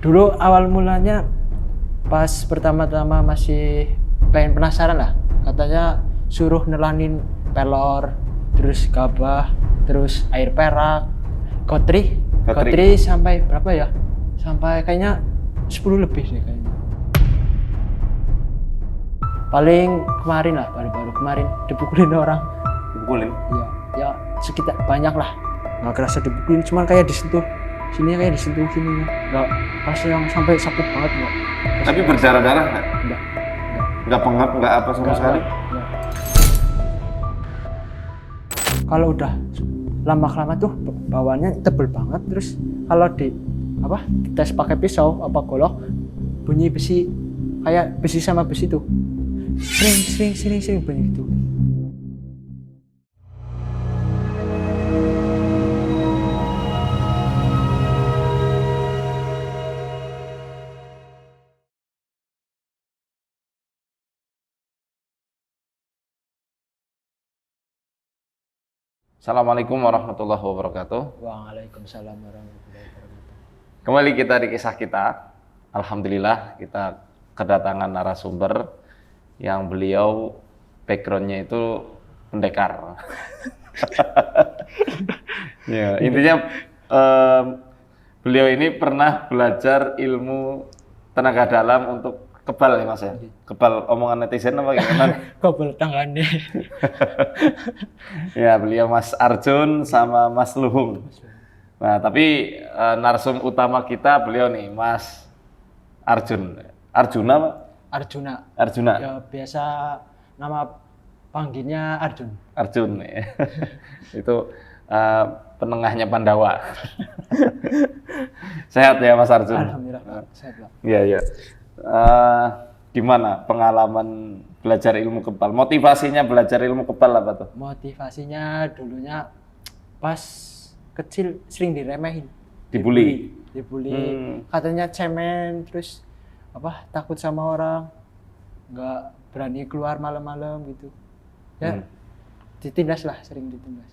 Dulu awal mulanya pas pertama-tama masih pengen penasaran lah, katanya suruh nelanin pelor, terus gabah, terus air perak, kotri sampai berapa ya? Sampai kayaknya 10 lebih sih kayaknya. Paling kemarin lah, baru-baru kemarin dipukulin orang. Dipukulin? Ya sekitar banyak lah. Nggak kerasa dipukulin, cuman kayak disentuh sini, kayak disentuh sini. Nggak pas yang sampai sakit banget nggak. Tapi berdarah-darah nggak? Enggak. Nggak pengap, nggak apa sama sekali? Enggak. Kalau udah lama-lama tuh bawaannya tebel banget, terus kalau di tes pakai pisau apa golok, bunyi besi, kayak besi sama besi tuh sering bunyi gitu. Assalamualaikum warahmatullahi wabarakatuh. Waalaikumsalam warahmatullahi wabarakatuh. Kembali kita di kisah kita. Alhamdulillah kita kedatangan narasumber yang beliau backgroundnya itu pendekar. Ya, intinya beliau ini pernah belajar ilmu tenaga dalam untuk kebal ya Mas ya? Kebal omongan netizen apa gimana? Kebal tangannya. Ya, beliau Mas Arjun sama Mas Luhung. Nah, tapi narsum utama kita beliau nih, Mas Arjun. Arjuna Pak? Arjuna. Ya, biasa nama panggilnya Arjun. Arjun. Ya. Itu penengahnya Pandawa. Sehat ya Mas Arjun? Alhamdulillah, sehat Pak. Iya. Gimana pengalaman belajar ilmu kebal? Motivasinya belajar ilmu kebal apa tuh? Motivasinya dulunya pas kecil sering diremehin. Dibully. Katanya cemen, terus takut sama orang, nggak berani keluar malam-malam gitu. Ya, ditindas lah, sering ditindas.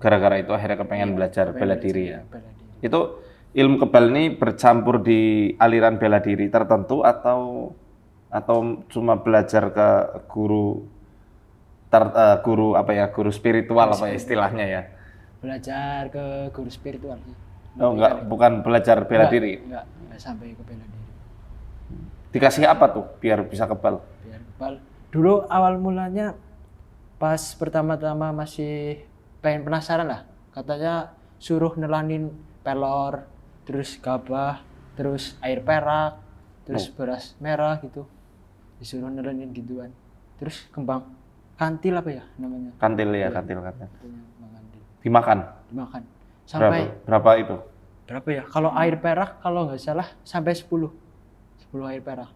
Gara-gara itu akhirnya kepengen belajar bela diri ya. Bela diri. Itu ilmu kebal ini bercampur di aliran bela diri tertentu atau cuma belajar ke guru guru spiritual apa ya istilahnya ya? Belajar ke guru spiritual sih. Oh enggak, bukan belajar bela diri. Enggak sampai ke bela diri. Dikasih apa tuh biar bisa kebal? Biar kebal. Dulu awal mulanya pas pertama-tama masih pengen penasaran lah, katanya suruh nelanin pelor, terus gabah, terus air perak, terus beras merah gitu, disuruh nelanin gituan. Terus kembang kantil apa ya namanya? Kantil ya, kantil. Kantil. Dimakan. Sampai berapa itu? Berapa ya? Kalau air perak kalau nggak salah sampai 10 air perak.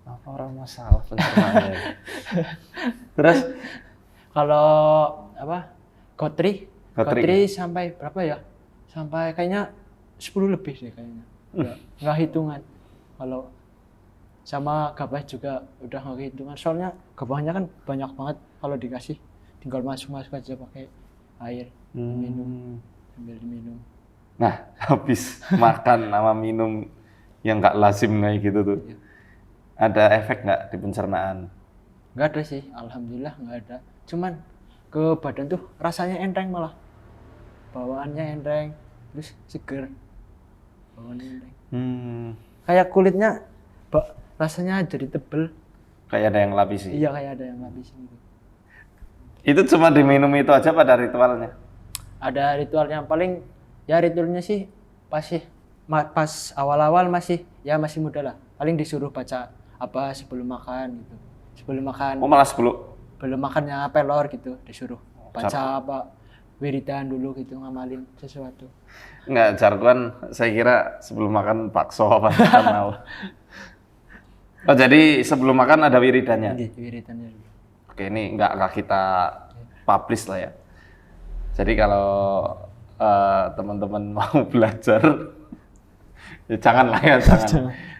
Apa orang masalah pencernaan? Terus kalau Kotri sampai berapa ya? Sampai kayaknya 10 lebih deh kayaknya. Nggak hitungan. Kalau sama gabah juga udah nggak hitungan. Soalnya gabahnya kan banyak banget, kalau dikasih tinggal masuk aja pakai air, minum, sambil diminum. Nah, habis makan sama minum yang nggak lazim kayak gitu tuh, ada efek nggak di pencernaan? Nggak ada sih, alhamdulillah nggak ada. Cuman ke badan tuh rasanya enteng malah. Bawaannya enteng, terus seger. Bawaannya enteng. Kayak kulitnya rasanya jadi tebel. Kayak ada yang lapisi. Iya, kayak ada yang lapisin gitu. Itu cuma diminum itu aja pada ritualnya? Ada ritualnya, paling ya ritualnya sih pas awal-awal masih muda lah. Paling disuruh baca apa sebelum makan gitu. Sebelum makan. Oh, malah sebelum makannya pelor gitu, disuruh baca apa wiridan dulu gitu, ngamalin sesuatu. Enggak, jargon saya kira sebelum makan bakso apa tahu. Oh, jadi sebelum makan ada wiridannya? Wiridannya dulu. Oke, ini enggak kita publish lah ya. Jadi kalau teman-teman mau belajar, ya jangan.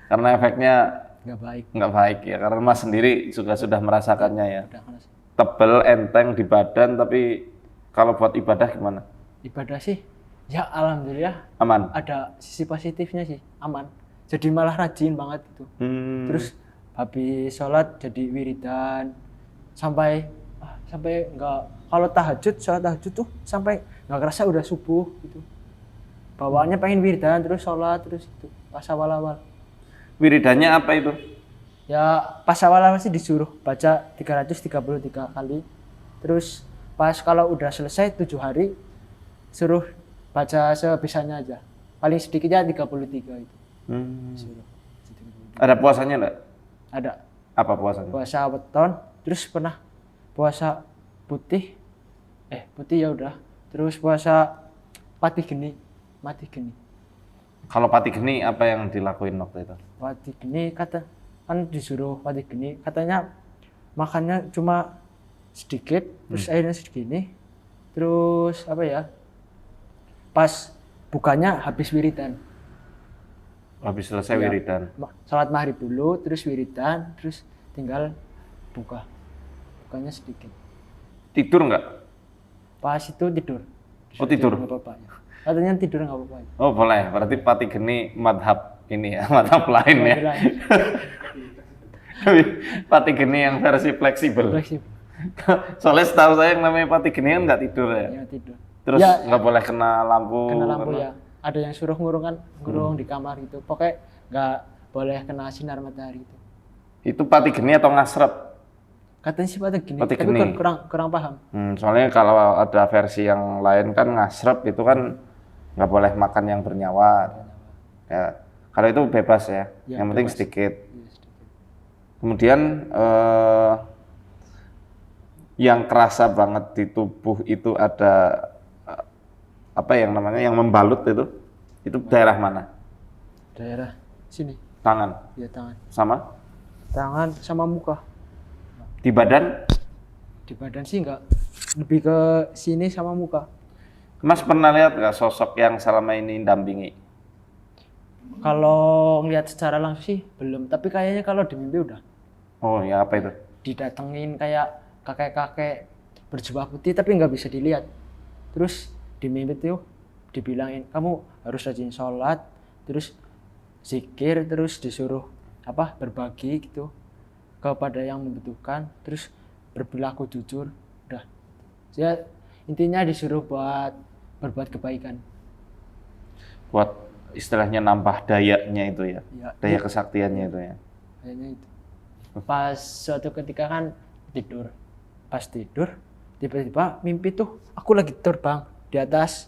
Karena efeknya nggak baik ya. Karena Mas sendiri juga sudah merasakannya ya. Tebel, enteng di badan, tapi kalau buat ibadah gimana? Ibadah sih Ya alhamdulillah Aman. ada sisi positifnya sih, aman. Jadi malah rajin banget gitu. Terus habis sholat jadi wiridan sampai enggak, kalau sholat tahajud tuh sampai nggak kerasa udah subuh gitu. Bawaannya pengen wiridan terus sholat terus itu pas awal-awal. Wiridannya apa itu? Ya pas awal-awal sih disuruh baca 333 kali. Terus pas kalau udah selesai 7 hari suruh baca sebisanya aja. Paling sedikitnya 33 itu. Disuruh. Ada puasanya enggak? Ada. Apa puasanya? Puasa weton, terus pernah puasa putih. Putih ya udah. Terus puasa mati geni. Kalau pati geni apa yang dilakuin waktu itu? Mati geni kan disuruh mati geni, katanya makannya cuma sedikit, terus airnya segini. Terus apa ya? Pas bukanya habis wiridan. Habis selesai wiridan. Salat maghrib dulu, terus wiridan, terus tinggal buka. Bukanya sedikit. Tidur nggak? Pas itu tidur. Oh tidur? Nggak apa-apa. Katanya tidur nggak apa-apa. Oh boleh, berarti pati geni madhab ini ya, madhab lain ya. Pati geni yang versi fleksibel. Soalnya setahu saya yang namanya pati geni kan nggak tidur ya. Iya tidur. Terus Ya, nggak boleh kena lampu. kena lampu ya. Ada yang suruh ngurung di kamar gitu. Pokoknya nggak boleh kena sinar matahari gitu. Itu pati geni atau ngasrep? Katanya sih pada gini, Pati tapi geni. kurang paham. Soalnya kalau ada versi yang lain kan ngasrep itu kan nggak boleh makan yang bernyawa. Ya, kalau itu bebas ya. Ya, Yang penting bebas. sedikit. Iya, sedikit. Kemudian yang kerasa banget di tubuh itu ada apa yang namanya yang membalut itu daerah mana? Daerah sini, Tangan ya tangan. sama Sama muka. di badan? Di badan sih enggak, lebih ke sini sama muka. Mas pernah lihat nggak sosok yang selama ini dampingi? Kalau ngelihat secara langsung sih belum, tapi kayaknya kalau di mimpi udah Oh ya apa itu? didatengin kayak kakek-kakek berjubah putih tapi nggak bisa dilihat. Terus di mimpi tuh dibilangin kamu harus rajin sholat, terus zikir, terus disuruh berbagi gitu kepada yang membutuhkan, terus berperilaku jujur. Udah. Ya intinya disuruh buat berbuat kebaikan. Buat istilahnya nambah dayanya itu ya, Ya, daya kesaktiannya itu ya. kayaknya itu. Pas suatu ketika kan tidur. Pas tidur tiba-tiba mimpi tuh aku lagi terbang di atas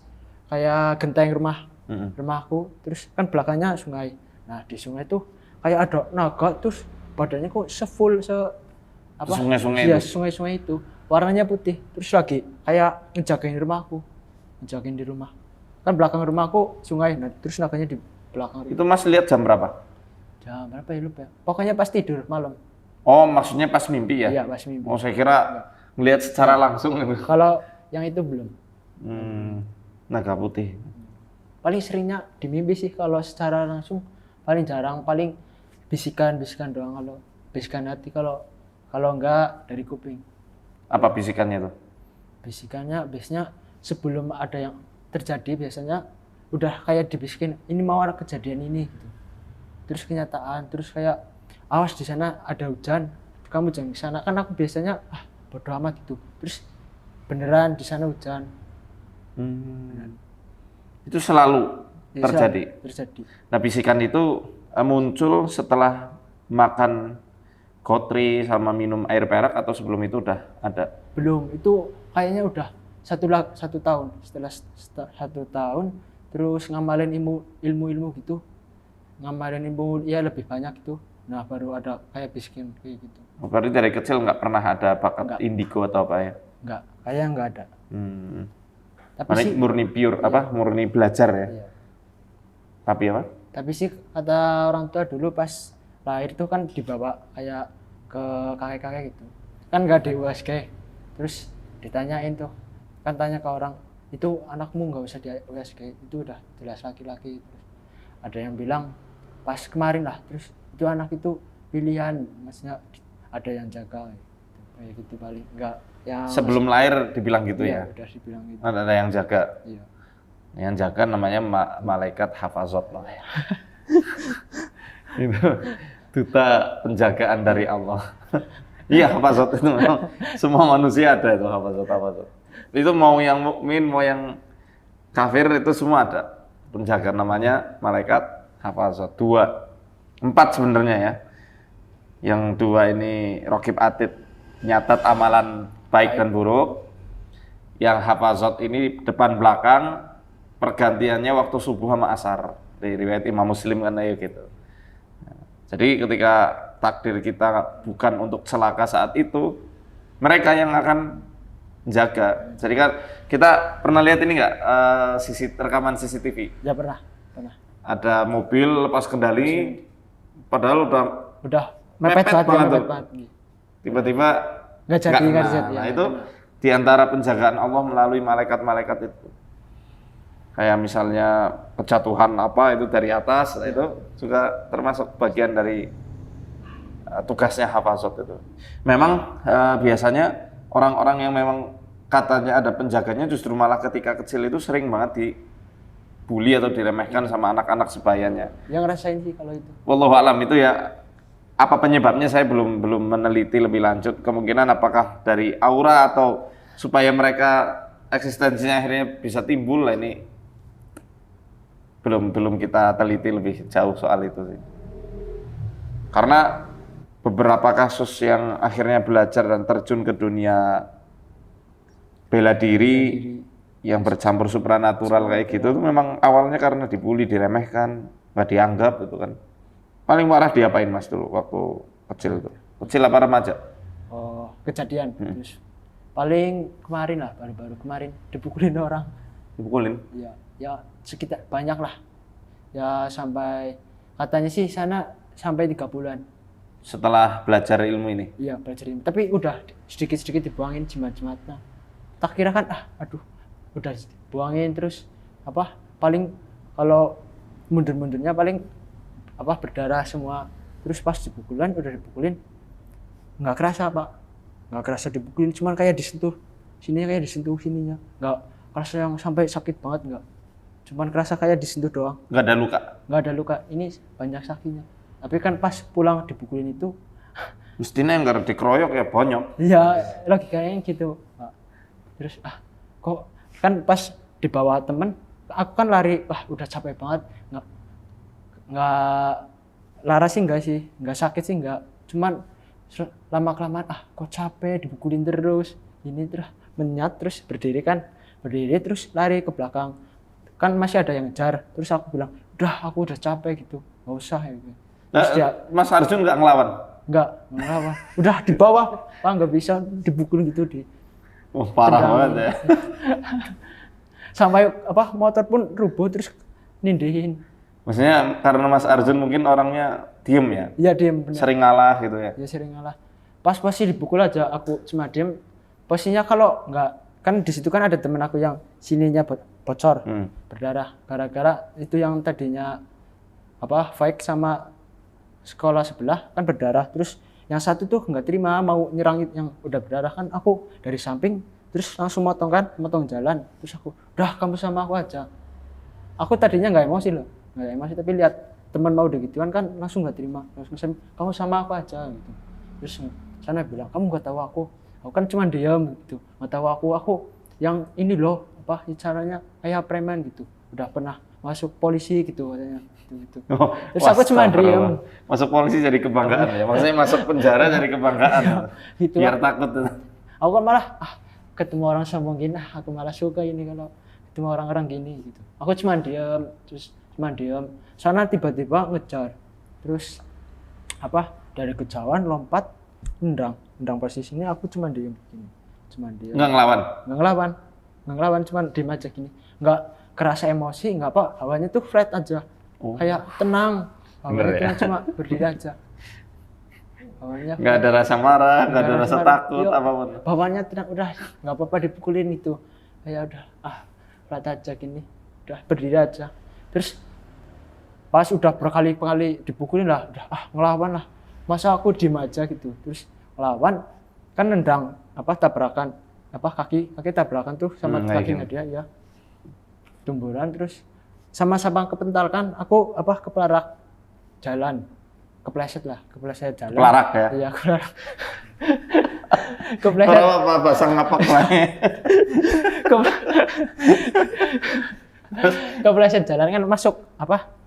kayak genteng rumahku, terus kan belakangnya sungai. Nah di sungai tuh kayak ada naga, terus badannya kok Sungai-sungai iya, itu? sungai-sungai itu warnanya putih, terus lagi kayak ngejagain rumahku, ngejagain di rumah. Kan belakang rumahku sungai, nah terus naganya di belakang rumah. Itu Mas lihat jam berapa? Jam berapa ya lupa. Pokoknya pas tidur malam. Oh maksudnya pas mimpi ya? Iya pas mimpi. Oh saya kira ngelihat secara langsung itu. Kalau yang itu belum. Naga putih. Paling seringnya di mimpi sih, kalau secara langsung paling jarang, paling bisikan doang, kalau bisikan hati, kalau enggak dari kuping. Apa bisikannya tuh? Bisikannya biasanya sebelum ada yang terjadi, biasanya udah kayak dibisikin ini mau ada kejadian ini gitu. Terus kenyataan, terus kayak awas di sana ada hujan, kamu jangan ke sana. Kan aku biasanya bodo amat gitu. Terus beneran di sana hujan. Itu selalu Ya, terjadi. Terjadi. Nah bisikan itu muncul setelah makan gotri sama minum air perak atau sebelum itu udah ada? Belum, itu kayaknya udah satu tahun. Setelah 1 tahun terus ngamalin ilmu gitu, ngamalin ilmu ya lebih banyak gitu. Nah baru ada kayak bisikin kayak gitu. Berarti dari kecil nggak pernah ada bakat Nggak. indigo atau apa ya? Enggak, kayaknya enggak ada. Tapi Mana sih murni pure murni belajar ya? iya. Tapi apa? Tapi sih kata orang tua dulu pas lahir itu kan dibawa kayak ke kakek-kakek gitu. Kan enggak di USG. Terus ditanyain tuh, kan tanya ke orang, itu anakmu nggak usah di USG, itu udah jelas laki-laki. Terus ada yang bilang pas kemarin lah, terus itu anak itu pilihan, maksudnya ada yang jaga kayak gitu paling. Enggak yang Sebelum lahir dibilang gitu iya, ya? udah dibilang gitu. Ada yang jaga? Iya. Yang jaga namanya malaikat hafazat lah. Itu duta penjagaan dari Allah. Iya, hafazat itu memang semua manusia ada itu hafazat. Itu mau yang mukmin, mau yang kafir itu semua ada. Penjaga namanya malaikat hafazat. 4 sebenarnya ya. Yang 2 ini raqib atid, nyatat amalan baik dan buruk. Yang hafazat ini depan belakang, pergantiannya waktu subuh sama asar. Di riwayat Imam Muslim kan ya gitu. Jadi ketika takdir kita bukan untuk celaka saat itu, mereka yang akan jaga. Jadi kan kita pernah lihat ini nggak rekaman CCTV? Ya pernah. Ada mobil lepas kendali, padahal udah mepet banget. Tiba-tiba nggak jadi. Nah itu diantara penjagaan Allah melalui malaikat-malaikat itu. Kayak misalnya kejatuhan apa itu dari atas, itu juga termasuk bagian dari tugasnya hafazat itu. Memang biasanya orang-orang yang memang katanya ada penjaganya justru malah ketika kecil itu sering banget dibully atau diremehkan sama anak-anak sebayanya. Yang ngerasain sih kalau itu. Wallahu alam itu ya, apa penyebabnya saya belum meneliti lebih lanjut. Kemungkinan apakah dari aura atau supaya mereka eksistensinya akhirnya bisa timbul lah, ini belum kita teliti lebih jauh soal itu sih. Karena beberapa kasus yang akhirnya belajar dan terjun ke dunia bela diri yang bercampur supranatural kayak gitu itu memang awalnya karena dibully, diremehkan, nggak dianggap itu kan. Paling parah diapain Mas dulu waktu kecil itu? Kecil apa remaja? Oh, kejadian. Terus paling kemarin lah, baru-baru kemarin dipukulin orang. Dipukulin? Ya sekitar banyak lah. Ya sampai katanya sih sana sampai 3 bulan. Setelah belajar ilmu ini? Iya, belajar ilmu. Tapi udah sedikit-sedikit dibuangin jimat-jimatnya. Tak kira kan, aduh, udah buangin terus paling kalau mundur-mundurnya paling berdarah semua. Terus pas udah dipukulin nggak kerasa dipukulin, cuman kayak disentuh sininya, nggak kerasa yang sampai sakit banget, nggak, cuman kerasa kayak disentuh doang. Nggak ada luka? Ini Banyak sakinya. Tapi kan pas pulang dipukulin itu mestinya yang nggak dikeroyok ya bonyok. Iya, logikanya gitu. Terus kok kan pas dibawa temen, aku kan lari, udah capek banget, nggak lara sih nggak sakit sih nggak, cuman lama kelamaan kok capek dipukulin terus, ini terus menyat, terus berdiri terus lari ke belakang, kan masih ada yang ngejar, terus aku bilang aku udah capek gitu, nggak usah ya. Terus Mas Arjun nggak ngelawan? Nggak ngelawan, udah di bawah, nggak bisa dipukul gitu parah banget ya. Sampai motor pun rubuh terus nindihin. Maksudnya karena Mas Arjun mungkin orangnya diem ya? Iya diem, bener. Sering ngalah gitu ya? Iya sering ngalah. Pas posisi dipukul aja aku cuma diem. Posisinya kalau nggak, kan di situ kan ada temen aku yang sininya bocor, berdarah. Gara-gara itu yang tadinya fight sama sekolah sebelah kan berdarah. Terus yang satu tuh nggak terima, mau nyerang yang udah berdarah, kan aku dari samping terus langsung motong jalan. Terus aku, kamu sama aku aja. Aku tadinya nggak emosi, tapi lihat teman mau digituan kan langsung nggak terima, langsung kamu sama aku aja gitu. Terus sana bilang, kamu nggak tahu aku kan cuma diam gitu, nggak tahu aku yang ini loh, caranya kayak preman gitu, udah pernah masuk polisi gitu katanya gitu. Terus aku cuma diam. Masuk polisi jadi kebanggaan ya, maksudnya masuk penjara jadi kebanggaan gitu, biar takut. Aku kan malah ketemu orang sombong gini, aku malah suka ini kalau ketemu orang-orang gini gitu. Aku cuma diam, sana tiba-tiba ngejar, terus dari kejauhan lompat, nendang posisinya, aku cuma diam gini, nggak ngelawan, cuma diam aja gini, nggak kerasa emosi, nggak hawanya tuh flat aja, kayak tenang, hawanya cuma berdiri aja, hawanya nggak ada rasa marah, nggak ada rasa takut apapun, bawahnya tenang, udah nggak apa-apa dipukulin itu, kayak udah flat aja gini, udah berdiri aja. Terus pas udah berkali-kali dipukulin lah, udah ngelawan lah, masa aku diem aja gitu. Terus ngelawan kan nendang tabrakan kaki tabrakan tuh sama kakinya dia ya. tumburan terus sama-sama kepental kan aku kepelarak jalan, kepleset jalan. Pelarak ya? Iya, kepelarak. Kepleset. Apa bahasa ngapak lah. Kepleset jalan kan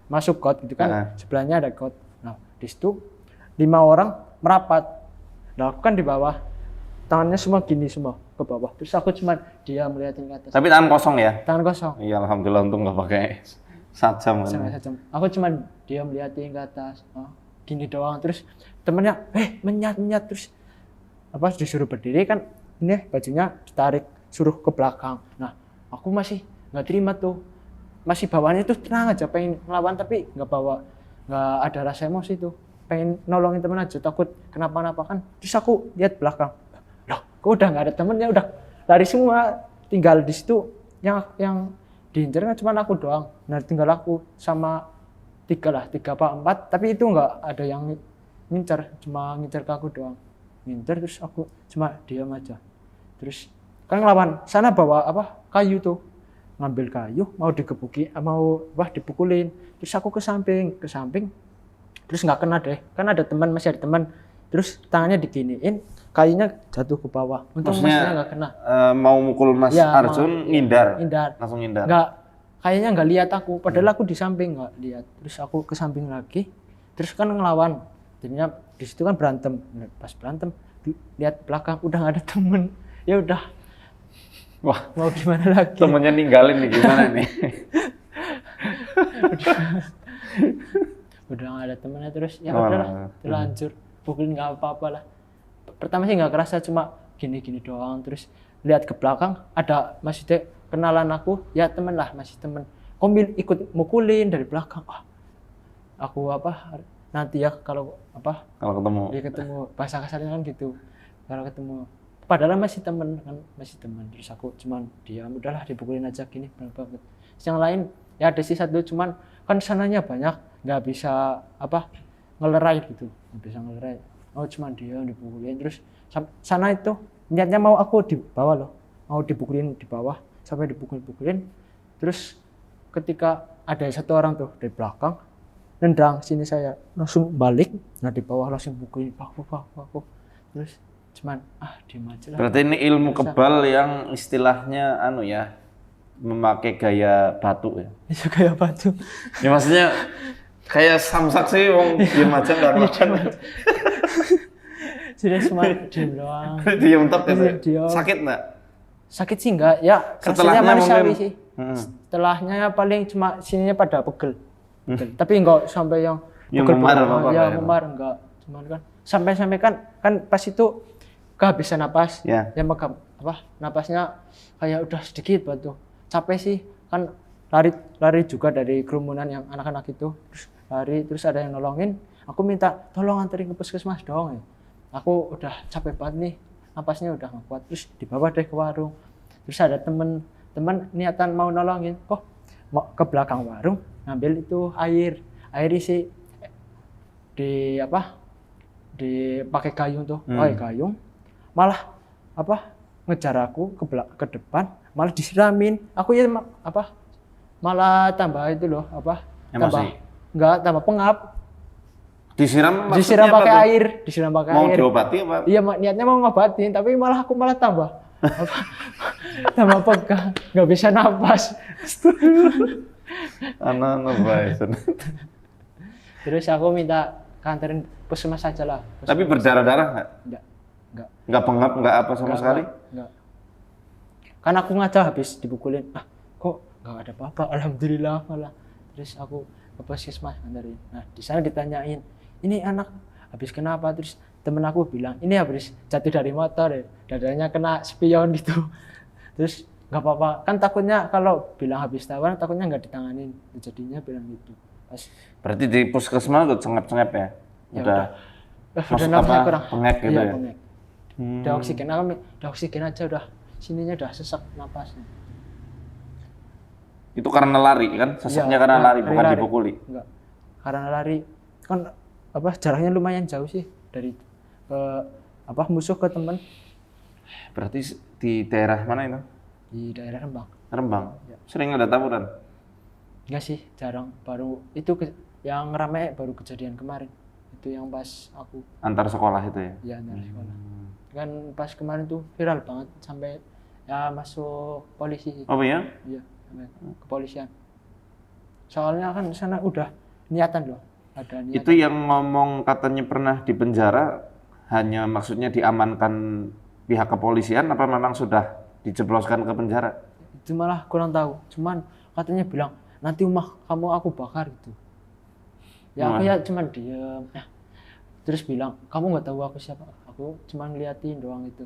masuk got gitu kan. Sebelahnya ada got. Nah, di situ 5 orang merapat. Nah, aku kan di bawah. Tangannya semua gini semua ke bawah. Terus aku cuma diam melihatin ke atas. Tapi tangan kosong ya? Tangan kosong. Iya, alhamdulillah untung nggak pakai sajam kan. Sajam. Aku cuma diam melihatin ke atas. Oh, gini doang. Terus temennya, menyat terus disuruh berdiri kan, ini bajunya ditarik, suruh ke belakang. Nah, aku masih nggak terima tuh. Masih bawaannya tuh tenang aja, pengen ngelawan tapi nggak ada rasa emosi tuh. Pengen nolongin temen aja, takut kenapa-napa kan. Terus aku lihat belakang. Loh, kok udah nggak ada temennya, udah lari semua, tinggal di situ yang diincer kan cuma aku doang. Nah, tinggal aku sama 3 apa 4, tapi itu nggak ada yang ngincer, cuma ngincer ke aku doang. Ngincer terus aku cuma diam aja. Terus kan ngelawan sana bawa kayu tuh, ngambil kayu mau dipukulin. Terus aku ke samping, terus nggak kena deh, kan masih ada teman. Terus tangannya diginiin, kayunya jatuh ke bawah. Untung masnya nggak kena. Mau mukul Mas ya, Arjun, ngindar. Langsung ngindar. Kayaknya nggak lihat aku, padahal aku di samping nggak lihat. Terus aku ke samping lagi, terus kan ngelawan. Jadinya di situ kan berantem. Pas berantem, lihat belakang udah nggak ada temen. Ya udah. Wah, mau gimana lagi? Temennya ninggalin nih, gimana nih? Udah nggak ada temennya, terus ya udahlah, terlanjur. Pukulin nggak apa-apa lah. Pertama sih nggak kerasa, cuma gini-gini doang. Terus lihat ke belakang ada masih kenalan aku, ya masih temen. Kombil ikut mukulin dari belakang. Aku nanti ya kalau ketemu. Ya ketemu, bahasa kasarnya kan gitu. Kalau ketemu, padahal masih temen. Terus aku cuman diam, udahlah dipukulin aja gini banget. Yang lain ya ada sih satu, cuman kan sananya banyak, nggak bisa ngelerai gitu, nggak bisa ngelerai. Cuman dia dipukulin. Terus sana itu niatnya mau aku di bawah loh, mau dipukulin di bawah sampai dipukulin. Terus ketika ada satu orang tuh dari belakang nendang sini, saya langsung balik. Nah, di bawah langsung pukulin aku. Terus cuman diem aja lah. Berarti ini ilmu kebal yang istilahnya memakai gaya batu ya? Itu gaya batu. Ya maksudnya kayak samsak sih, diem aja nggak makan. Sudah cuma diem doang. Diem tok gitu. Sakit nggak? Sakit sih enggak, ya rasanya manusiawi sih. Setelahnya ya paling cuma sininya pada pegel. Tapi enggak sampai yang pegel memar enggak. Cuman kan sampai kan pas itu kehabisan napas. Ya napasnya kayak udah sedikit batu. Capek sih, kan lari juga dari kerumunan yang anak-anak itu. Terus lari, terus ada yang nolongin. Aku minta tolong anterin ke puskesmas dong ya. Aku udah capek banget nih, napasnya udah nggak kuat. Terus dibawa deh ke warung. Terus ada temen niatan mau nolongin, mau ke belakang warung ngambil itu air isi dipakai gayung tuh, gayung. Malah ngejar aku ke depan, malah disiramin. Aku ya malah tambah itu loh, tambah pengap. Disiram pakai air, mau diobati apa? Iya, niatnya mau ngobatin, tapi aku malah tambah tambah pegang, nggak bisa napas. Terus aku minta kanterin puskesmas aja lah. Tapi berdarah-darah nggak? Nggak pengap, nggak apa sama sekali? Nggak. Kan aku ngaca habis dipukulin, kok nggak ada apa-apa, alhamdulillah malah. Terus aku ke puskesmas kanterin. Nah, di sana ditanyain, ini anak habis kenapa? Terus temen aku bilang, ini habis jatuh dari motor ya, dadanya kena spion gitu. Terus nggak apa-apa, kan takutnya kalau bilang habis tawar, takutnya nggak ditanganin. Jadinya bilang gitu. Berarti di puskesmas udah cengep-cengep ya? Udah nafasnya kurang. Pengek gitu ya? Pengek. Udah oksigen aja, udah sininya udah sesak napasnya. Itu karena lari kan? Sesaknya karena lari, bukan dipukuli? Enggak, karena lari. Kan jaraknya lumayan jauh sih dari musuh ke teman. Berarti di daerah mana itu? Di daerah Rembang. Rembang. Ya. Sering ada tawuran. Enggak sih, jarang. Baru itu yang rame baru kejadian kemarin. Itu yang pas aku Antar sekolah itu ya. ya antar sekolah. Kan pas kemarin tuh viral banget sampai ya masuk polisi sih. Oh iya? Iya, sampai kepolisian. Soalnya kan sana udah niatan loh, ada niatan. Itu yang ngomong katanya pernah di penjara hanya maksudnya diamankan pihak kepolisian apa memang sudah dijebloskan ke penjara? Itu malah kurang tahu. Cuman katanya bilang nanti rumah kamu aku bakar gitu. Ya aku ya cuman diem. Terus bilang kamu nggak tahu aku siapa? Aku cuman ngeliatin doang itu.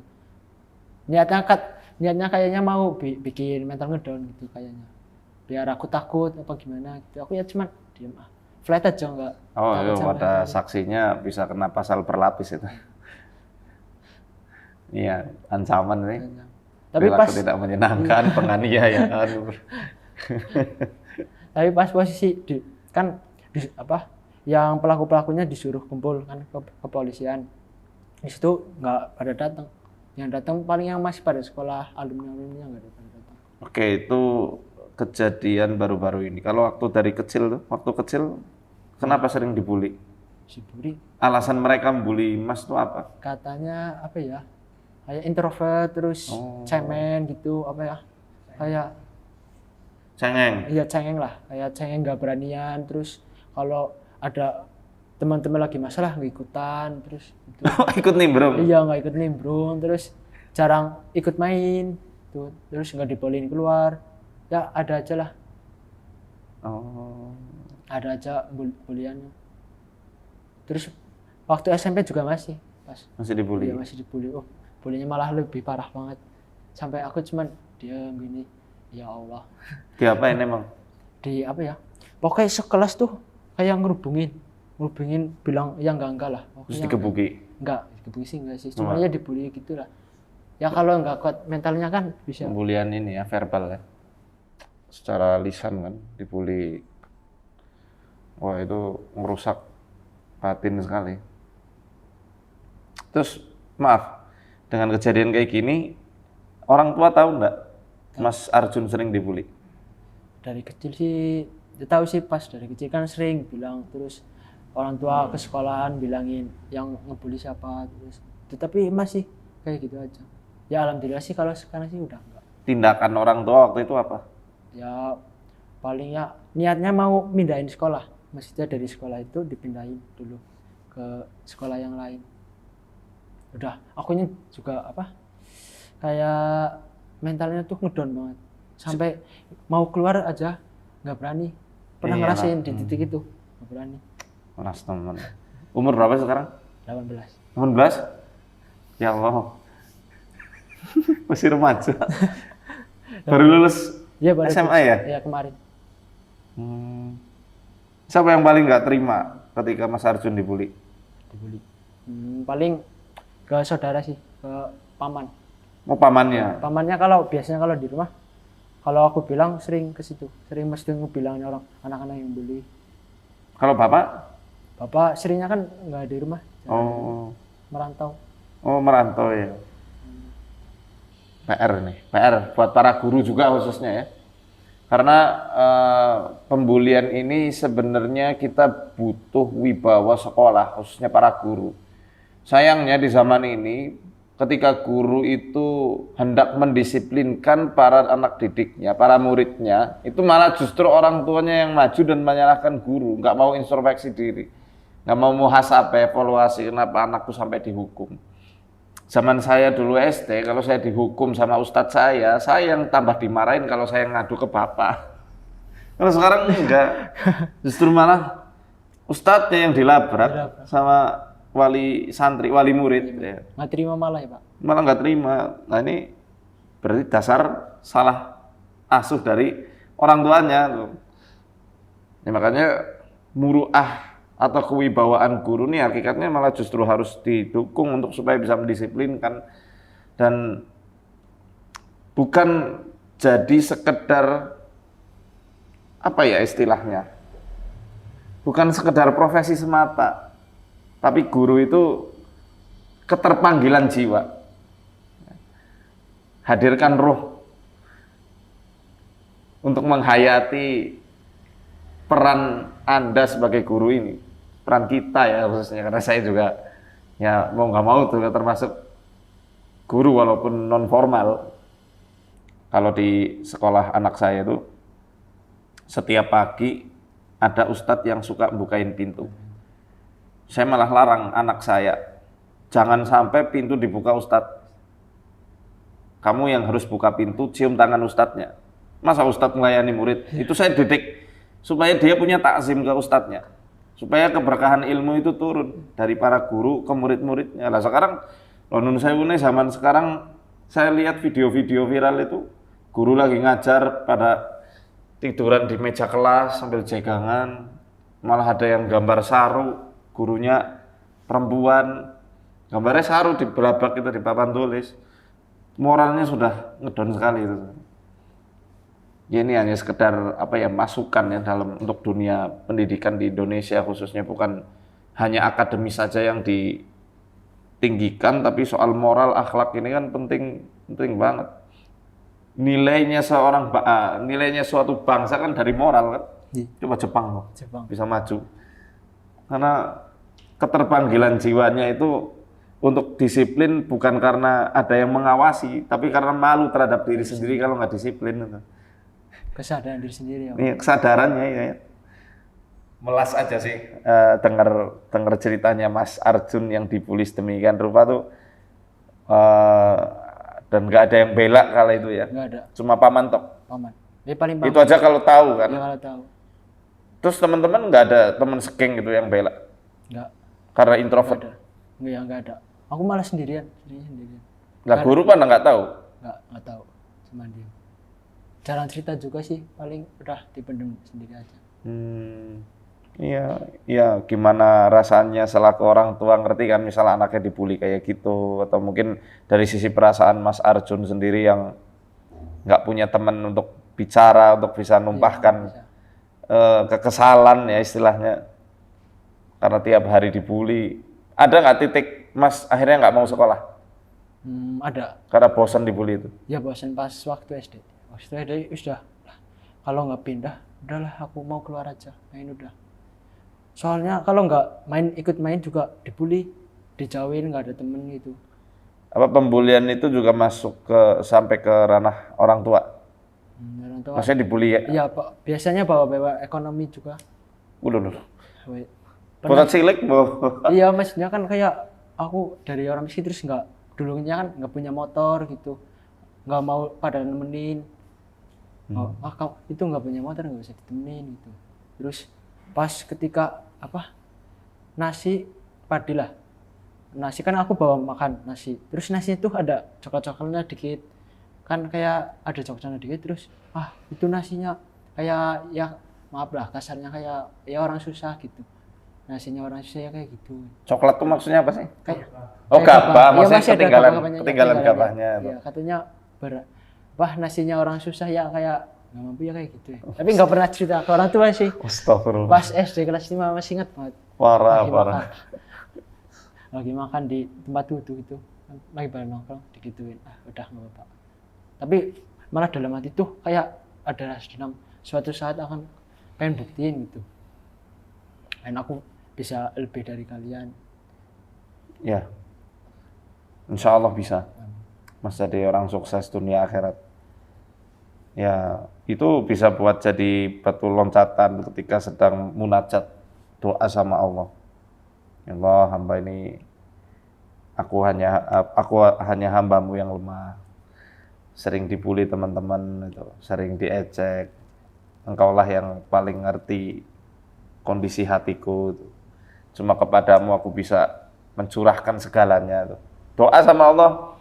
Niatnya kayaknya mau bikin mental ngedown gitu kayaknya. Biar aku takut apa gimana gitu. Aku ya cuman diem flat aja enggak. Oh iya, ada saksinya bisa kena pasal berlapis itu. Iya, ancaman nih. Tapi perilaku pas tidak menyenangkan, penganiayaan. Tapi pas posisi yang pelaku-pelakunya disuruh kumpul kan ke kepolisian. Di situ nggak pada datang. Yang datang paling yang masih pada sekolah, alumni-alumninya nggak pada datang. Oke, itu kejadian baru-baru ini. Kalau waktu kecil kenapa sering dibully? Dibully. Alasan mereka membuli Mas itu apa? Katanya apa ya? Kayak introvert terus cemen gitu apa ya? Kayak Cengeng. Iya cengeng lah, kayak cengeng nggak beranian. Terus kalau ada teman-teman lagi masalah nggak ikutan, terus gitu. Ikut nimbrung. Iya nggak ikut nimbrung, terus jarang ikut main, tuh terus nggak dibolehin keluar. Ya ada aja lah. Oh. Ada aja buliannya. Terus waktu SMP juga masih Masih dibully. Iya masih dibully. Oh bulinya malah lebih parah banget. Sampai aku cuman diam gini. Ya Allah. Diapain emang? Di apa ya? Pokoknya sekelas tuh kayak ngerubungin bilang ya enggak lah. Terus dikebuki? Enggak, dikebuki sih enggak sih. Cuma ya dibully gitu lah. Ya kalau enggak kuat mentalnya kan bisa. Pembulian ini ya, verbal ya. Secara lisan kan, dibully. Wah itu merusak batin sekali. Terus maaf, dengan kejadian kayak gini, orang tua tahu enggak Mas Arjun sering dibully? Dari kecil sih, ya tahu sih pas dari kecil kan sering bilang, terus orang tua ke sekolahan bilangin yang ngebully siapa, terus tetapi masih kayak gitu aja. Ya alhamdulillah sih kalau sekarang sih udah enggak. Tindakan orang tua waktu itu apa? Ya paling ya niatnya mau mindahin sekolah, maksudnya dari sekolah itu dipindahin dulu ke sekolah yang lain. Udah, akunya juga kayak mentalnya tuh ngedown banget. Sampai mau keluar aja nggak berani. Pernah ngerasain di titik itu, nggak berani. Kelas teman. Umur berapa sekarang? 18. 18? Ya Allah. Masih remaja. Baru lulus baru SMA ya? Iya kemarin. Siapa yang paling nggak terima ketika Mas Arjun dibully? Paling ke saudara sih, ke paman. Oh pamannya? Pamannya biasanya kalau di rumah, kalau aku bilang sering ke situ, sering mesti ngebilangin orang anak-anak yang bully. Kalau bapak? Bapak seringnya kan nggak di rumah, merantau. Oh merantau ya. PR nih, PR buat para guru juga khususnya ya. Karena pembulian ini sebenarnya kita butuh wibawa sekolah, khususnya para guru. Sayangnya di zaman ini, ketika guru itu hendak mendisiplinkan para anak didiknya, para muridnya, itu malah justru orang tuanya yang maju dan menyalahkan guru, nggak mau introspeksi diri, nggak mau muhasabah, evaluasi kenapa anakku sampai dihukum. Zaman saya dulu SD, kalau saya dihukum sama ustadz saya yang tambah dimarahin kalau saya ngadu ke bapak. Kalau sekarang enggak, justru malah ustadznya yang dilabrak sama wali santri, wali murid. Ya. Nggak terima malah ya Pak? Malah nggak terima. Nah ini berarti dasar salah asuh dari orang tuanya. Ya, makanya muruah atau kewibawaan guru ini hakikatnya malah justru harus didukung untuk supaya bisa mendisiplinkan dan bukan jadi sekedar apa ya istilahnya, bukan sekedar profesi semata, tapi guru itu keterpanggilan jiwa. Hadirkan ruh untuk menghayati peran Anda sebagai guru ini, peran kita ya khususnya, karena saya juga ya mau nggak mau juga termasuk guru walaupun non formal. Kalau di sekolah anak saya itu setiap pagi ada ustadz yang suka bukain pintu. Saya malah larang anak saya, jangan sampai pintu dibuka ustadz. Kamu yang harus buka pintu, cium tangan ustadznya. Masa ustadz melayani murid? Itu saya didik supaya dia punya takzim ke ustadznya. Supaya keberkahan ilmu itu turun dari para guru ke murid-muridnya. Lah sekarang, Nun Sewu nih zaman sekarang, saya lihat video-video viral itu, guru lagi ngajar pada tiduran di meja kelas sambil jegangan, malah ada yang gambar saru, gurunya perempuan, gambarnya saru di belabak itu di papan tulis. Moralnya sudah ngedon sekali itu. Ya, ini hanya sekedar apa ya, masukan ya dalam untuk dunia pendidikan di Indonesia khususnya, bukan hanya akademis saja yang ditinggikan, tapi soal moral akhlak ini kan penting banget. Nilainya nilainya suatu bangsa kan dari moral kan. Coba Jepang loh, bisa maju. Karena keterpanggilan jiwanya itu untuk disiplin bukan karena ada yang mengawasi, tapi karena malu terhadap diri sendiri kalau nggak disiplin. Kesadaran diri sendiri ya. Iya, kesadarannya ya. Melas aja sih dengar ceritanya Mas Arjun yang dibully demikian rupa tuh. Dan nggak ada yang bela kala itu ya. Nggak ada. Cuma paman tok. Paman. Dia paling Itu aja kalau tahu kan. Ya, kalau tahu. Terus teman-teman nggak ada teman segeng gitu yang bela. Nggak. Karena introvert. Nggak ada. Aku malah sendirian. Lah guru pada nggak tahu. Nggak tahu. Cuma dia. Jarang cerita juga sih. Paling udah dipendam sendiri aja. Iya, gimana rasanya selaku orang tua ngerti kan, misalnya anaknya dibully kayak gitu, atau mungkin dari sisi perasaan Mas Arjun sendiri yang nggak punya teman untuk bicara, untuk bisa numpahkan kekesalan ya istilahnya, karena tiap hari dibully. Ada nggak titik Mas akhirnya nggak mau sekolah? Ada. Karena bosan dibully itu? Ya bosan pas waktu SD. Waktu SD sudah, kalau nggak pindah, udahlah aku mau keluar aja, main udah. Soalnya kalau nggak ikut main juga dibully, dijauhin, nggak ada temen gitu. Apa pembulian itu juga masuk sampai ke ranah orang tua? Orang tua. Maksudnya dibully ya? Iya, Pak. Biasanya bawa ekonomi juga. Udah. Pusat silik, Bu. Iya, maksudnya kan kayak aku dari orang miskin terus dulunya kan nggak punya motor gitu, nggak mau pada nemenin. Itu nggak punya motor nggak bisa ditemenin gitu. Terus pas ketika nasi padi lah, nasi kan aku bawa makan nasi, terus nasinya tuh ada coklat-coklatnya dikit kan, kayak ada coklatnya dikit, terus itu nasinya kayak ya maaf lah kasarnya kayak ya orang susah gitu, nasinya orang susah ya kayak gitu. Coklat tuh maksudnya apa sih? Kayak gabah, maksudnya ya, ketinggalan gabahnya. Ya, katanya nasinya orang susah ya kayak nggak mampu ya kayak gitu ya. Tapi nggak pernah cerita ke orang tua sih. Astagfirullah. Pas SD kelas 5 masih ingat banget. Parah. Lagi makan di tempat duduk itu, lagi pada nongkrong digituin. Udah nggak apa-apa. Tapi malah dalam hati tuh kayak ada rasa dendam. Suatu saat akan pengen buktiin gitu. Dan aku bisa lebih dari kalian. Ya. Insya Allah bisa. Mas jadi orang sukses dunia akhirat. Ya, itu bisa buat jadi batu loncatan ketika sedang munajat doa sama Allah. Ya Allah, hamba ini aku hanya hambamu yang lemah. Sering dibully teman-teman itu, sering diejek. Engkaulah yang paling ngerti kondisi hatiku itu. Cuma kepadamu aku bisa mencurahkan segalanya itu. Doa sama Allah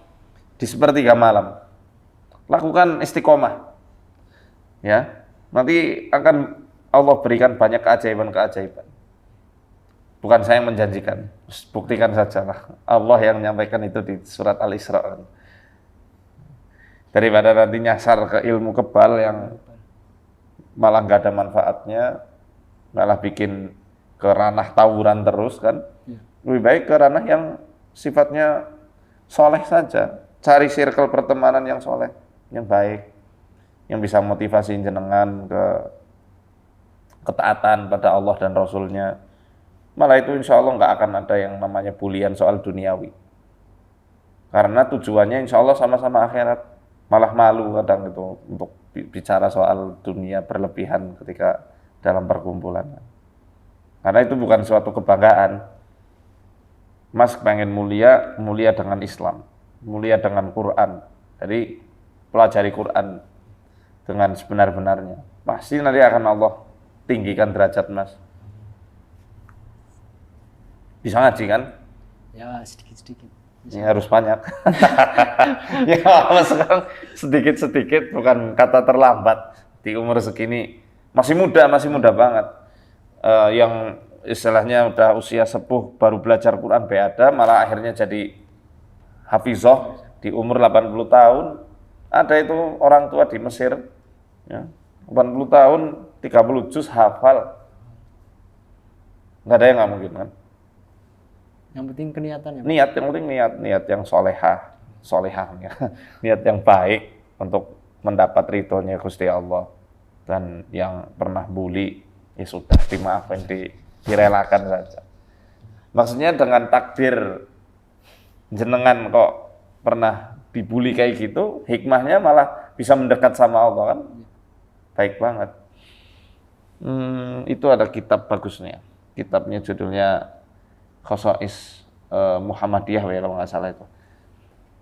di sepertiga malam. Lakukan istiqomah. Ya, nanti akan Allah berikan banyak keajaiban-keajaiban. Bukan saya yang menjanjikan, buktikan saja lah. Allah yang menyampaikan itu di surat Al-Isra. Daripada nanti nyasar ke ilmu kebal yang malah nggak ada manfaatnya, malah bikin ke ranah tawuran terus kan. Lebih baik ke ranah yang sifatnya soleh saja. Cari circle pertemanan yang soleh, yang baik. yang bisa motivasi jenengan ke ketaatan pada Allah dan Rasulnya. Malah itu insya Allah nggak akan ada yang namanya bulian soal duniawi. Karena tujuannya insya Allah sama-sama akhirat. Malah malu kadang itu untuk bicara soal dunia berlebihan ketika dalam perkumpulan. Karena itu bukan suatu kebanggaan. Mas pengen mulia, mulia dengan Islam, mulia dengan Quran. Jadi pelajari Quran dengan sebenar-benarnya. Pasti nanti akan Allah tinggikan derajat Mas. Bisa ngaji kan? Ya sedikit-sedikit. Ya, harus banyak. Ya Mas sekarang sedikit-sedikit bukan kata terlambat. Di umur segini masih muda banget. Yang istilahnya udah usia sepuh baru belajar Quran beada malah akhirnya jadi hafizah di umur 80 tahun. Ada itu orang tua di Mesir ya, 80 tahun 30 juz hafal. Nggak ada yang nggak mungkin kan? Yang penting keniatan ya. Niat, yang penting niat yang solehah ya. Niat yang baik untuk mendapat ridhonya Gusti Allah. Dan yang pernah bully ya sudah dimaafin, direlakan saja. Maksudnya dengan takdir jenengan kok pernah dibully kayak gitu, hikmahnya malah bisa mendekat sama Allah kan? Baik banget. Itu ada kitab bagusnya. Kitabnya judulnya Khosais Muhammadiyah ya kalau nggak salah itu.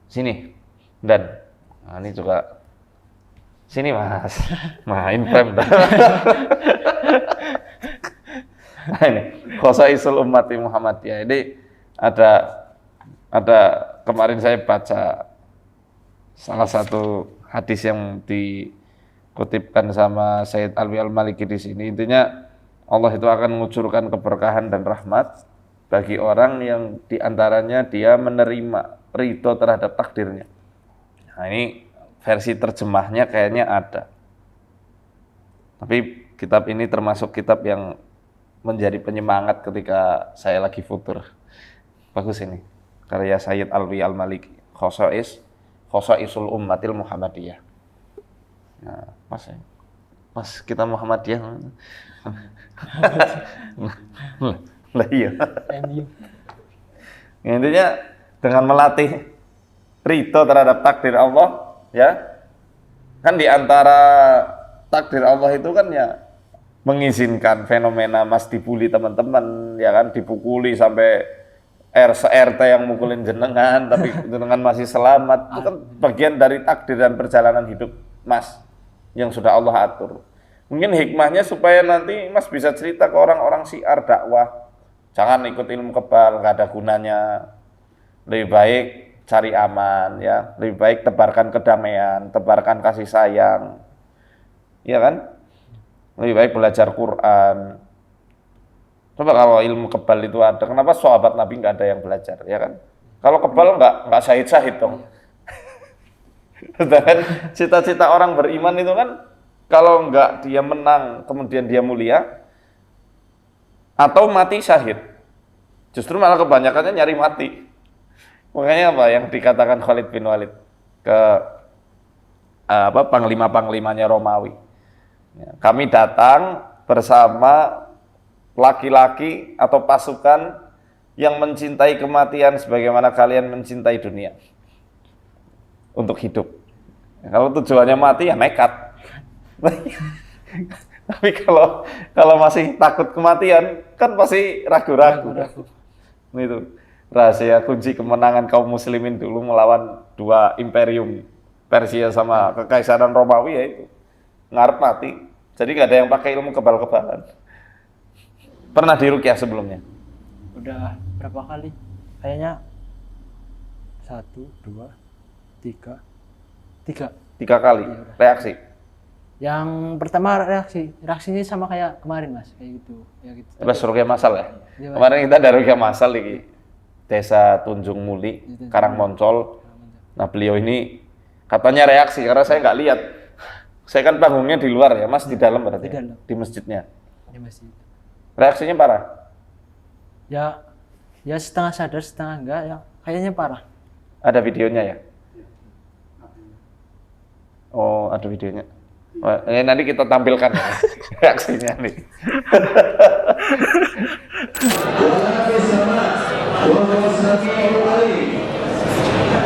Sini dan ini juga sini Mas, main frame dah. Nah, ini Khosaisul Ummati Muhammadiyah. Ini ada kemarin saya baca salah satu hadis yang dikutipkan sama Sayyid Alwi Al-Maliki di sini. Intinya Allah itu akan mengucurkan keberkahan dan rahmat bagi orang yang diantaranya dia menerima ridho terhadap takdirnya. Nah ini versi terjemahnya kayaknya ada. Tapi kitab ini termasuk kitab yang menjadi penyemangat ketika saya lagi futur. Bagus ini. Karya Sayyid Alwi Al-Maliki. Khosaisul Ummatil Muhammadiyah. Nah, Mas kita Muhammadiyah. Lah iya. Intinya dengan melatih ridho terhadap takdir Allah, ya. Kan di antara takdir Allah itu kan ya mengizinkan fenomena Mas dibully teman-teman, ya kan, dipukuli sampai RT yang mukulin jenengan, tapi jenengan masih selamat. Itu kan bagian dari takdir dan perjalanan hidup Mas yang sudah Allah atur. Mungkin hikmahnya supaya nanti Mas bisa cerita ke orang-orang syiar dakwah. Jangan ikut ilmu kebal, nggak ada gunanya. Lebih baik cari aman, ya. Lebih baik tebarkan kedamaian, tebarkan kasih sayang, ya kan? Lebih baik belajar Quran. Coba kalau ilmu kebal itu ada, kenapa sahabat Nabi nggak ada yang belajar, ya kan? Kalau kebal nggak syahid dong. Dan cita-cita orang beriman itu kan, kalau nggak dia menang, kemudian dia mulia, atau mati syahid. Justru malah kebanyakannya nyari mati. Makanya apa yang dikatakan Khalid bin Walid ke panglima-panglimanya Romawi. Ya, kami datang bersama laki-laki atau pasukan yang mencintai kematian sebagaimana kalian mencintai dunia untuk hidup. Ya, kalau tujuannya mati ya nekat. Tapi kalau masih takut kematian, kan pasti ragu-ragu. Itu rahasia kunci kemenangan kaum muslimin dulu melawan dua imperium, Persia sama Kekaisaran Romawi, ya itu ngarep mati. Jadi nggak ada yang pakai ilmu kebal-kebalan. Pernah diruqyah sebelumnya? Udah berapa kali? Kayaknya 1, 2, 3. 3 kali. Iya, reaksi. Yang pertama reaksinya sama kayak kemarin Mas, kayak gitu. Ya gitu. Pas ruqyah masal ya? Iya, Kemarin kita ada ruqyah masal di Desa Tunjung Muli, Karangmoncol. Nah beliau ini katanya reaksi karena saya nggak lihat. Saya kan panggungnya di luar ya, Mas di dalam berarti? Di dalam. Di masjidnya? Di masjid. Reaksinya parah? Ya setengah sadar, setengah enggak, ya kayaknya parah. Ada videonya ya? Oh ada videonya. Wah, nanti kita tampilkan ya, reaksinya nih.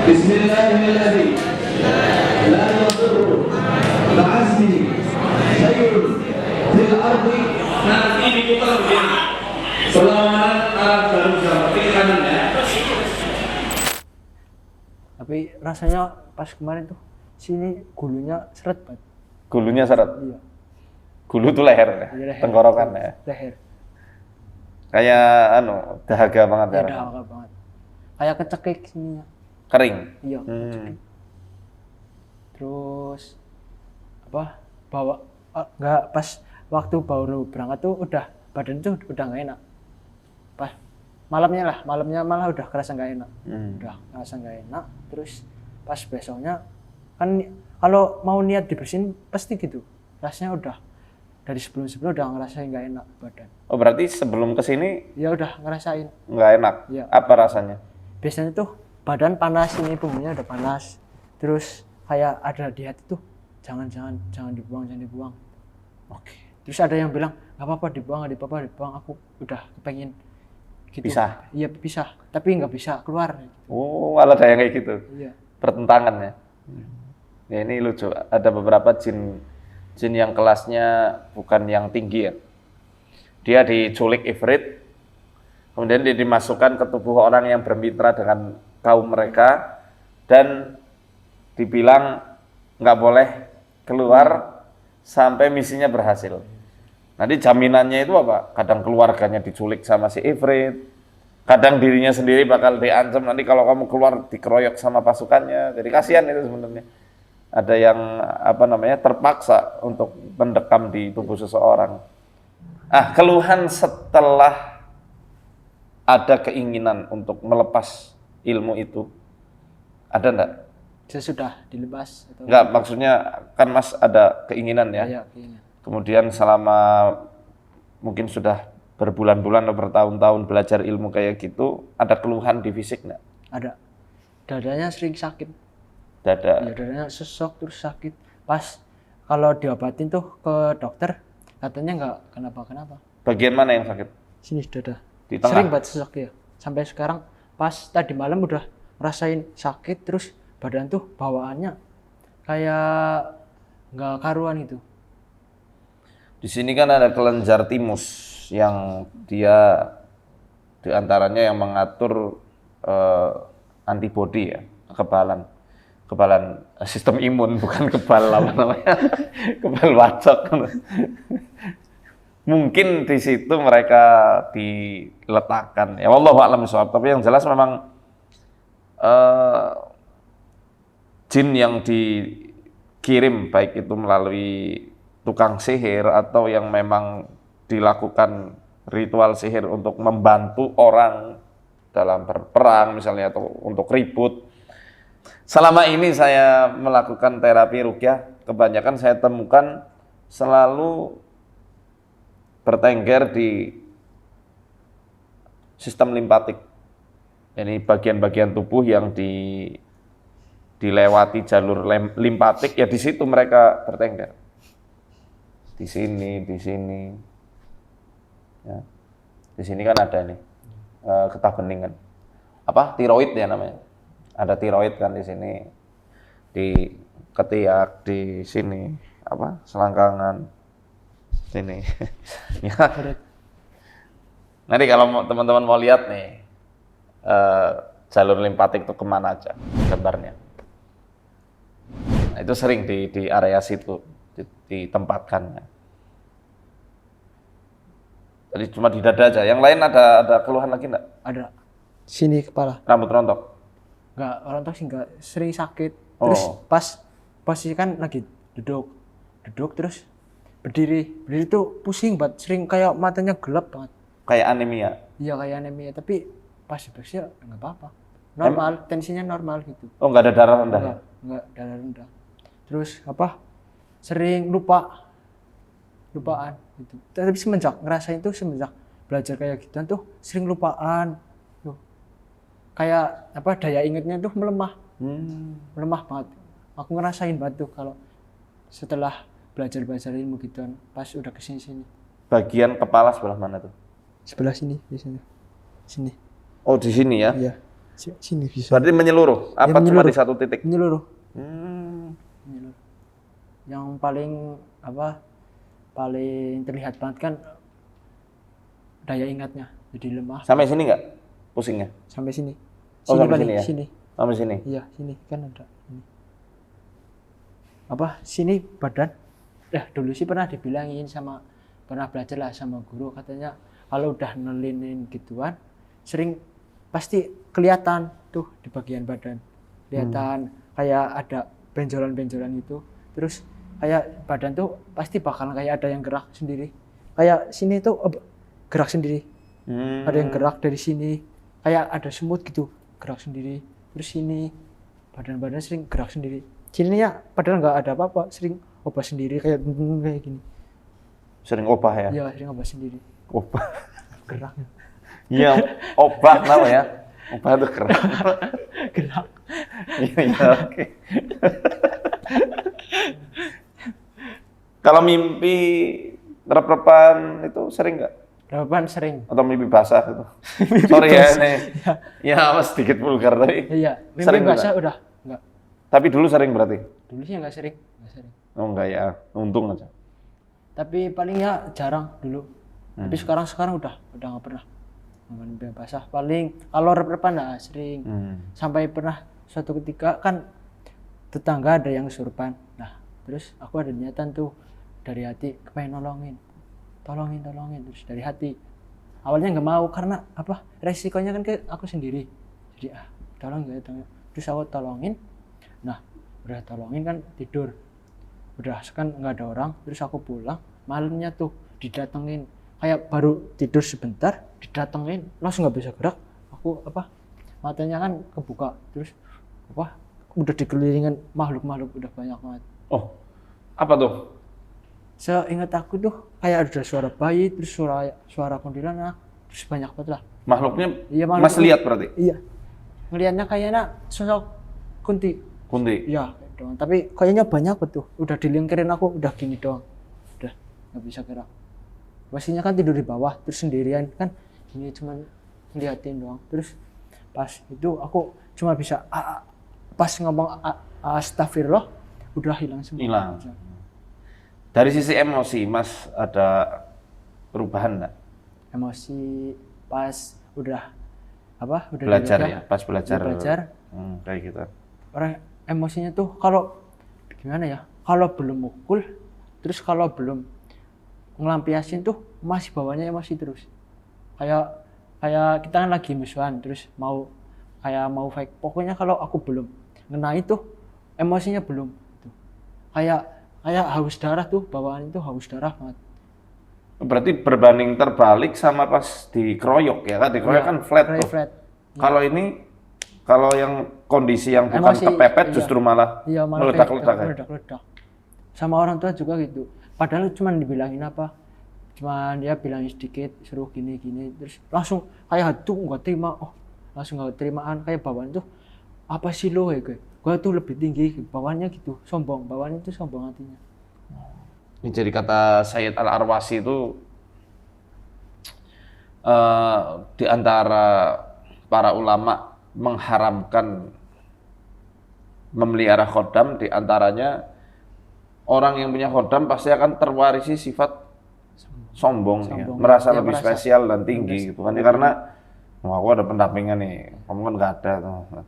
Bismillahirrahmanirrahim. La yadurru ma'azmi syai'un fil ardi. Nanti diputar begini. Perlawanan Arab baru seperti kanan ya. Tapi rasanya pas kemarin tuh sini gulunya seret banget. Gulunya seret. Iya. Gulu tuh leher ya, Iya, leher. tenggorokan ya. Leher. Kayak dahaga banget Ya ya. dahaga banget. Kayak kecekik sininya. Kering. Iya. Hmm. Terus apa? Bawa nggak pas waktu baru berangkat tuh udah badan tuh udah nggak enak. Pas malamnya malah udah kerasa nggak enak. Udah kerasa nggak enak. Terus pas besoknya kan kalau mau niat dibersihin pasti gitu. Rasanya udah dari sebelum udah ngerasain nggak enak badan. Oh berarti sebelum kesini Ya udah ngerasain. nggak enak? Iya. Apa rasanya? Biasanya tuh badan panas, ini punggungnya udah panas. Terus kayak ada di hati tuh jangan dibuang. Oke. Terus ada yang bilang nggak apa-apa dibuang, aku udah kepengen gitu. Pisah? Iya pisah, tapi nggak bisa keluar. Oh ada yang kayak gitu? Iya. Pertentangan ya? Ya ini lucu, ada beberapa jin yang kelasnya bukan yang tinggi ya. Dia diculik ifrit, kemudian dia dimasukkan ke tubuh orang yang bermitra dengan kaum mereka, dan dibilang nggak boleh keluar sampai misinya berhasil. Nanti jaminannya itu apa? Kadang keluarganya diculik sama si ifrit, kadang dirinya sendiri bakal diancam, nanti kalau kamu keluar dikeroyok sama pasukannya. Jadi kasihan itu sebenarnya. Ada yang terpaksa untuk mendekam di tubuh seseorang. Keluhan setelah ada keinginan untuk melepas ilmu itu, ada enggak? Sudah dilepas atau Enggak, maksudnya kan Mas ada keinginan ya. Iya, kayaknya. Kemudian selama mungkin sudah berbulan-bulan atau bertahun-tahun belajar ilmu kayak gitu, ada keluhan di fisik enggak? Ada. Dadanya sering sakit. Dada. Ya, dadanya sesek terus sakit. Pas kalau diobatin tuh ke dokter katanya nggak kenapa-kenapa. Bagian mana yang sakit? Sini dada. Di tengah? Sering banget sesek ya. Sampai sekarang pas tadi malam udah ngerasain sakit terus badan tuh bawaannya kayak nggak karuan gitu. Di sini kan ada kelenjar timus yang dia diantaranya yang mengatur antibodi ya, kekebalan sistem imun, bukan kebal kebal wacok. Mungkin di situ mereka diletakkan ya, wallahu a'lam bishawab. Tapi yang jelas memang jin yang dikirim baik itu melalui tukang sihir atau yang memang dilakukan ritual sihir untuk membantu orang dalam berperang misalnya atau untuk ribut. Selama ini saya melakukan terapi ruqyah, kebanyakan saya temukan selalu bertengger di sistem limpatik. Ini bagian-bagian tubuh yang dilewati jalur limpatik, ya di situ mereka bertengger. Di sini. Ya. Di sini kan ada nih getah bening kan. Tiroid ya namanya. Ada tiroid kan di sini, di ketiak, di sini, selangkangan, sini. Ya. Nanti kalau teman-teman mau lihat nih, jalur limpatik itu kemana aja gambarnya. Nah, itu sering di area situ ditempatkan. Jadi cuma di dada aja. Yang lain ada keluhan lagi enggak? Ada. Sini kepala. Rambut rontok? Enggak, rontok sih enggak, sering sakit. Terus pas posisi kan lagi duduk terus berdiri tuh pusing banget, sering kayak matanya gelap banget. Kayak anemia? Iya kayak anemia, tapi pas bersih enggak apa-apa. Normal, tensinya normal gitu. Oh, enggak ada darah rendah? Enggak darah rendah. Terus sering lupaan gitu. Tapi semenjak belajar kayak gituan tuh sering lupaan. Kayak daya ingatnya tuh melemah. Melemah banget. Aku ngerasain banget tuh kalau setelah belajar ilmu gituan pas udah kesini. Bagian kepala sebelah mana tuh? Sebelah sini biasanya. Sini. Oh di sini ya? Iya. Sini bisa. Berarti menyeluruh? Apa cuma menyeluruh. di satu titik? Menyeluruh. Hmm. Yang paling terlihat banget kan daya ingatnya jadi lemah. Sampai sini nggak pusingnya? Sampai sini. Oh, sampai paling, sini ya? Sini. Sampai sini? Iya, sini kan ada. Ini. Sini badan. Dulu sih pernah dibilangin pernah belajar lah sama guru, katanya kalau udah nelinin gituan sering pasti kelihatan tuh di bagian badan. Kelihatan kayak ada benjolan-benjolan itu. Terus kayak badan tuh pasti bakalan kayak ada yang gerak sendiri. Kayak sini tuh gerak sendiri. Ada yang gerak dari sini. Kayak ada semut gitu, gerak sendiri. Terus sini badan-badan sering gerak sendiri. Sininya padahal nggak ada apa-apa, sering obah sendiri kayak gini. Sering obah ya? Iya, sering obah sendiri. Obah. Gerak. Iya, obah kenapa ya? Obah itu gerak. Gerak. Iya, oke. Kalau mimpi rep-repan itu sering nggak? Repan sering. Atau mimpi basah gitu? Sorry ya, ini. Ya, sedikit vulgar tapi. Iya, mimpi sering basah nggak? udah enggak. Tapi dulu sering berarti? Dulu sih enggak sering. Oh enggak ya, untung aja. Tapi paling ya jarang dulu. Tapi sekarang udah nggak pernah mimpi basah. Paling kalau rep-repan enggak sering. Sampai pernah suatu ketika kan tetangga ada yang kesurupan. Nah, terus aku ada niatan tuh dari hati kepengen nolongin. Tolongin terus dari hati. Awalnya nggak mau karena resikonya kan ke aku sendiri. Jadi tolong. Terus aku tolongin. Nah, udah tolongin kan tidur. Udah kan nggak ada orang. Terus aku pulang. Malamnya tuh didatengin. Kayak baru tidur sebentar didatengin. Langsung nggak bisa gerak. Aku matanya kan kebuka. Terus udah dikelilingin makhluk udah banyak banget. Oh, apa tuh? Seingat aku tuh kayak ada suara bayi, terus suara kuntilanak, terus banyak banget lah. Makhluknya Iya, Mas lihat berarti? Iya. Ngelihatnya kayaknya sosok kunti. Iya, doang. Tapi kayaknya banyak betul. Udah dilingkirin aku, udah gini doang. Udah nggak bisa gerak. Pastinya kan tidur di bawah, terus sendirian kan. Ini cuman ngeliatin doang. Terus pas itu aku cuma bisa pas ngomong astagfirullah, udah hilang semua. Hilang. Dari sisi emosi, Mas ada perubahan nggak? Emosi pas udah Belajar dewasa, ya, pas belajar. Kayak gitu. Orang emosinya tuh kalau gimana ya? Kalau belum mukul, terus kalau belum ngelampiasin tuh masih bawanya emosi terus. Kayak kita kan lagi musuhan, terus mau fight. Pokoknya kalau aku belum ngena itu, emosinya belum. Kayak haus darah tuh, bawaan itu haus darah banget. Berarti berbanding terbalik sama pas dikeroyok ya kan? Dikeroyok kan flat tuh. Flat. Kalau ini, kalau yang kondisi yang bukan Emosi, kepepet justru malah meledak-ledak. Sama orang tua juga gitu. Padahal cuma dibilangin cuman dia bilangin sedikit, suruh gini, terus langsung kayak tuh nggak terima, langsung nggak terimaan, kayak bawaan tuh apa sih lo ya gue tuh lebih tinggi, bawaannya gitu, sombong, bawaannya itu sombong hatinya. Ini jadi kata Sayyid Al-Arwasi itu di antara para ulama mengharamkan memelihara khodam, di antaranya orang yang punya khodam pasti akan terwarisi sifat sombong. Ya. Merasa lebih spesial dan tinggi gitu kan, karena aku ada pendampingan nih, kamu kan nggak ada tuh.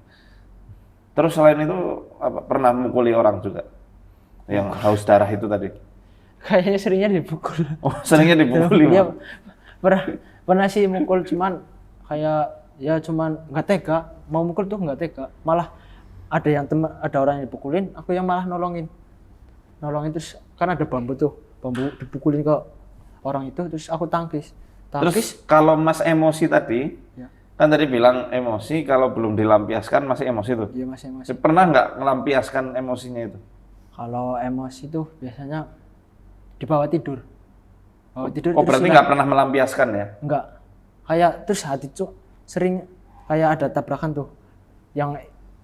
Terus selain itu pernah mukuli orang juga yang haus darah itu tadi? Kayaknya seringnya dipukul. Oh, seringnya dipukul. Iya, pernah sih mukul, cuman nggak tega, mau mukul tuh nggak tega, malah ada orang yang dipukulin, aku yang malah nolongin terus kan ada bambu dipukulin ke orang itu, terus aku tangkis. Terus kalau Mas emosi tadi, ya. Kan tadi bilang emosi kalau belum dilampiaskan masih emosi tuh. Iya, masih emosi. Pernah nggak melampiaskan emosinya itu? Kalau emosi tuh biasanya di bawah tidur. Berarti nggak pernah melampiaskan ya? Nggak. Kayak terus hati tuh sering kayak ada tabrakan tuh, yang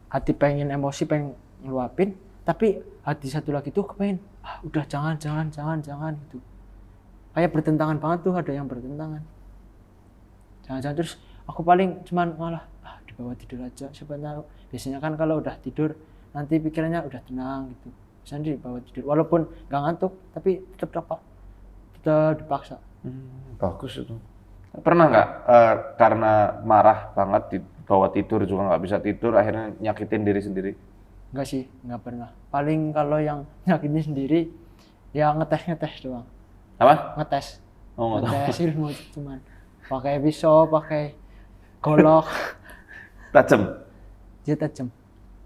hati pengen emosi, pengen ngeluapin, tapi hati satu lagi tuh kepengen udah jangan gitu. Kayak bertentangan banget tuh, ada yang bertentangan. Jangan terus aku paling cuman malah di bawah tidur aja. Sebenarnya biasanya kan kalau udah tidur nanti pikirannya udah tenang gitu. Misalnya di bawah tidur walaupun nggak ngantuk tapi tetap dipaksa. Bagus itu. Pernah nggak karena marah banget di bawah tidur juga nggak bisa tidur akhirnya nyakitin diri sendiri? Enggak sih, nggak pernah. Paling kalau yang nyakitin sendiri ya ngetes doang. Apa? Ngetes. Oh, ngetes ilmu cuman pakai pisau, pakai golok. Tajam. Dia tajam.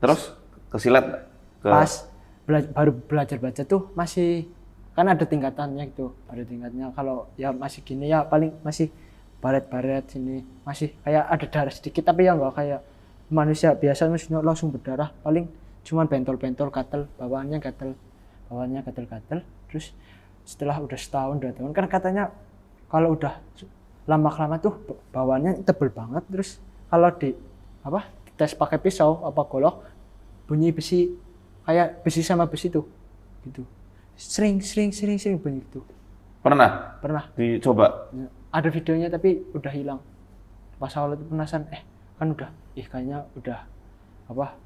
Terus kesilat nggak? Pas baru belajar baca tuh masih kan ada tingkatannya gitu. Ada tingkatnya. Kalau ya masih gini ya paling masih baret-baret sini, masih kayak ada darah sedikit tapi ya nggak kayak manusia biasa maksudnya langsung berdarah, paling cuman bentol-bentol gatel, bawaannya gatel. Terus setelah udah setahun 2 tahun kan katanya kalau udah lama-lama tuh bawaannya tebel banget, terus kalau di tes pakai pisau apa golok bunyi besi kayak besi sama besi tuh gitu. Sering bunyi gitu. Pernah dicoba? Ada videonya tapi udah hilang. Pas awal itu penasaran, kan udah kayaknya udah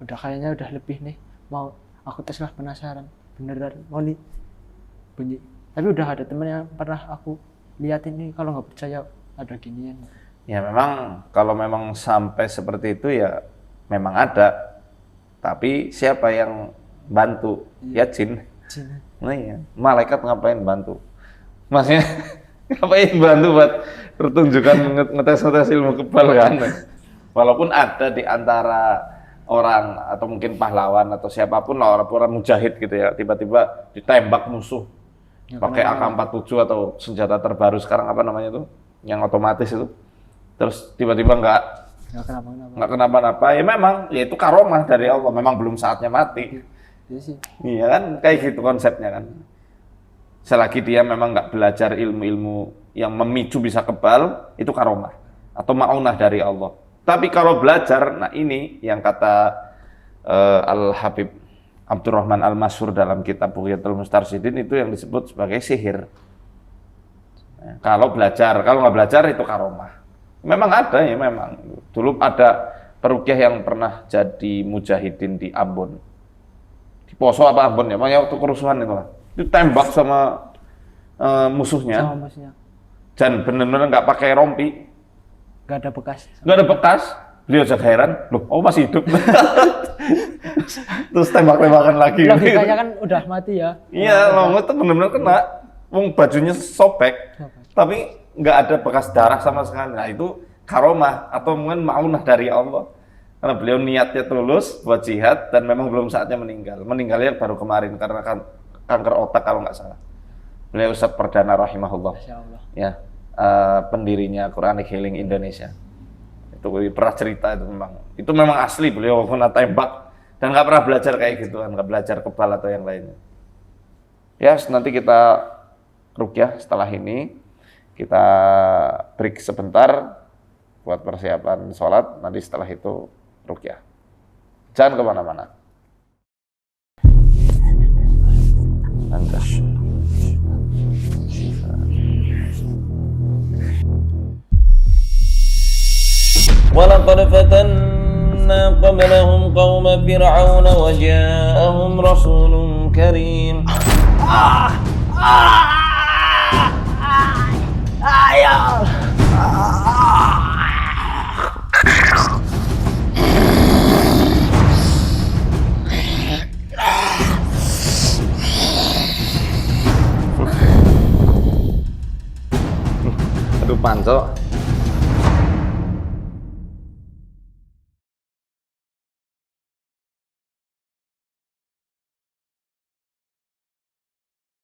kayaknya udah lebih nih, mau aku tes lah, penasaran beneran mau nih bunyi. Tapi udah ada temen yang pernah aku liatin nih, kalau nggak percaya ada ginian. Ya memang kalau memang sampai seperti itu ya memang ada, tapi siapa yang bantu? Ya jin. Nah iya, malaikat ngapain bantu? Maksudnya ngapain bantu buat pertunjukan ngetes ilmu kebal kan? Walaupun ada di antara orang atau mungkin pahlawan atau siapapun lah, orang mujahid gitu ya, tiba-tiba ditembak musuh pakai AK-47 atau senjata terbaru sekarang apa namanya tuh, yang otomatis itu, terus tiba-tiba nggak kenapa-napa, ya memang ya itu karomah dari Allah, memang belum saatnya mati. Iya kan, kayak gitu konsepnya kan. Selagi dia memang nggak belajar ilmu-ilmu yang memicu bisa kebal, itu karomah atau maunah dari Allah. Tapi kalau belajar, nah ini yang kata Al-Habib Abdurrahman Al-Masyhur dalam kitab Bughyatul Mustarsyidin, itu yang disebut sebagai sihir. Nah, kalau nggak belajar itu karomah. Memang ada ya, memang. Dulu ada peruqyah yang pernah jadi mujahidin di Ambon. Di Poso apa Ambon ya, makanya waktu kerusuhan itu lah. Ditembak sama musuhnya. Dan benar-benar nggak pakai rompi. Nggak ada bekas. Beliau juga heran, loh, masih hidup. Terus tembak-tembakan lagi. Logikanya kan udah mati ya. Iya, itu benar-benar kena. Bajunya sobek, tapi nggak ada bekas darah sama sekali. Nah itu karomah atau mungkin maunah dari Allah. Karena beliau niatnya tulus buat jihad dan memang belum saatnya meninggal. Meninggalnya baru kemarin karena kanker otak kalau nggak salah. Beliau Ustadz Perdana rahimahullah. Ya. Pendirinya Quranic Healing Indonesia. Itu pernah cerita itu memang asli, beliau kena tembak dan nggak pernah belajar kayak gitu kan, nggak belajar kebal atau yang lainnya. Ya nanti kita ruqyah setelah ini, kita break sebentar buat persiapan sholat, nanti setelah itu ruqyah. Jangan kemana-mana. ولقد فتنا قبلهم قوم فرعون وجاءهم رسول كريم Aduh Panco,